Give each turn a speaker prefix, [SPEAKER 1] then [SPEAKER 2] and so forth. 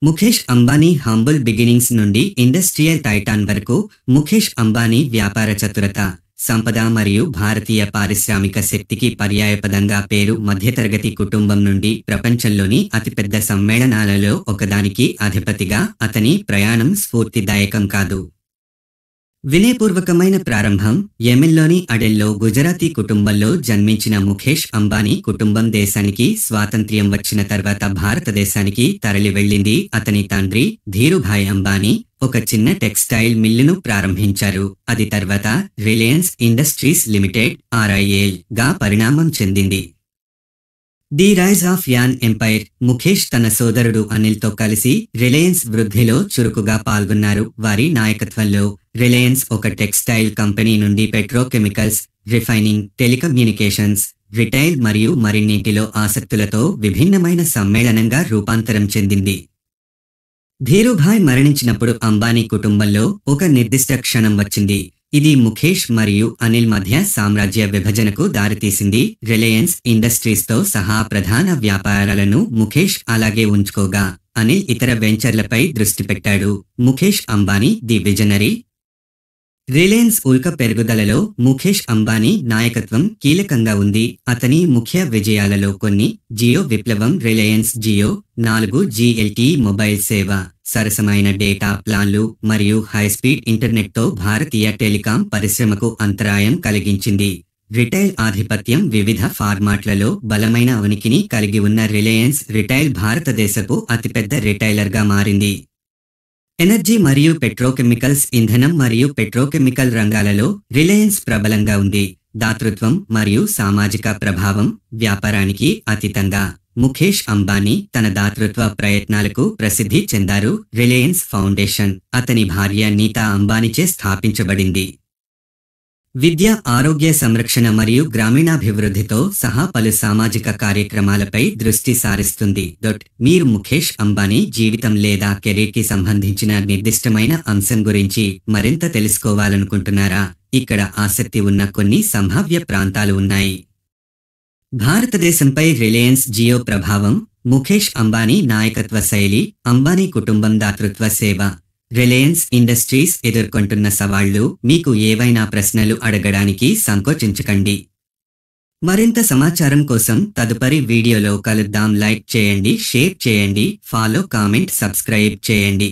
[SPEAKER 1] Mukesh Ambani humble beginnings నుండి industrial Titan వరకు ముఖేష్ అంబానీ వ్యాపార చతురత, సంపద మరియు భారతీయ పారిశ్రామిక శక్తికి పర్యాయపదంగా పేరు. మధ్యతరగతి కుటుంబం నుండి ప్రపంచంలోని అతిపెద్ద సమ్మేళనాలలో ఒకదానికి అధిపతిగా అతని ప్రయాణం స్ఫూర్తిదాయకం కాదు. వినయపూర్వకమైన ప్రారంభం. యెమెన్లోని అడెన్లో గుజరాతీ కుటుంబంలో జన్మించిన ముఖేష్ అంబానీ కుటుంబం దేశానికి స్వాతంత్ర్యం వచ్చిన తర్వాత భారతదేశానికి తరలి వెళ్ళింది. అతని తండ్రి ధీరుభాయ్ అంబానీ ఒక చిన్న టెక్స్టైల్ మిల్లును ప్రారంభించారు. అది తర్వాత రిలయన్స్ ఇండస్ట్రీస్ లిమిటెడ్ (RIL) గా పరిణామం చెందింది. The rise of an empire. Mukesh తన సోదరుడు అనిల్తో కలిసి రిలయన్స్ వృద్ధిలో చురుకుగా పాల్గొన్నారు. వారి నాయకత్వంలో రిలయన్స్ ఒక టెక్స్టైల్ కంపెనీ నుండి పెట్రోకెమికల్స్, రిఫైనింగ్, టెలికమ్యూనికేషన్స్, రిటైల్ మరియు మరిన్నింటిలో ఆసక్తులతో విభిన్నమైన సమ్మేళనంగా రూపాంతరం చెందింది. ధీరుభాయ్ మరణించినప్పుడు అంబానీ కుటుంబంలో ఒక నిర్దిష్ట క్షణం వచ్చింది. ఇది ముఖేష్ మరియు అనిల్ మధ్య సామ్రాజ్య విభజనకు దారితీసింది. రిలయన్స్ ఇండస్ట్రీస్తో సహా ప్రధాన వ్యాపారాలను ముఖేష్ అలాగే ఉంచుకోగా, అనిల్ ఇతర వెంచర్లపై దృష్టి పెట్టాడు. Mukesh Ambani the visionary. Reliance ఉల్క పెరుగుదలలో ముఖేష్ అంబానీ నాయకత్వం కీలకంగా ఉంది. అతని ముఖ్య విజయాలలో కొన్ని: జియో విప్లవం, Reliance Jio 4G LTE mobile సేవ, సరసమైన డేటా ప్లాన్లు మరియు హైస్పీడ్ ఇంటర్నెట్తో భారతీయ టెలికాం పరిశ్రమకు అంతరాయం కలిగించింది. రిటైల్ ఆధిపత్యం. వివిధ ఫార్మాట్లలో బలమైన ఉనికిని కలిగి ఉన్న రిలయన్స్ రిటైల్ భారతదేశపు అతిపెద్ద రిటైలర్గా మారింది. ఎనర్జీ మరియు పెట్రోకెమికల్స్. ఇంధనం మరియు పెట్రోకెమికల్ రంగాలలో రిలయన్స్ ప్రబలంగా ఉంది. దాతృత్వం మరియు సామాజిక ప్రభావం. వ్యాపారానికి అతీతంగా ముఖేష్ అంబానీ తన దాతృత్వ ప్రయత్నాలకు ప్రసిద్ధి చెందారు. రిలయన్స్ ఫౌండేషన్ అతని భార్య నీతా అంబానీచే స్థాపించబడింది. విద్య, ఆరోగ్య సంరక్షణ మరియు గ్రామీణాభివృద్ధితో సహా పలు సామాజిక కార్యక్రమాలపై దృష్టి సారిస్తుంది. మీరు ముఖేష్ అంబానీ జీవితం లేదా కెరీర్కి సంబంధించిన నిర్దిష్టమైన అంశం గురించి మరింత తెలుసుకోవాలనుకుంటున్నారా? ఇక్కడ ఆసక్తి ఉన్న కొన్ని సంభావ్య ప్రాంతాలు ఉన్నాయి. భారతదేశంపై రిలయన్స్ జియో ప్రభావం. ముఖేష్ అంబానీ నాయకత్వ శైలి. అంబానీ కుటుంబం దాతృత్వ సేవ. రిలయన్స్ ఇండస్ట్రీస్ ఎదుర్కొంటున్న సవాళ్లు. మీకు ఏవైనా ప్రశ్నలు అడగడానికి సంకోచించకండి. మరింత సమాచారం కోసం తదుపరి వీడియోలో కలుద్దాం. లైక్ చేయండి, షేర్ చేయండి, ఫాలో, కామెంట్, సబ్స్క్రైబ్ చేయండి.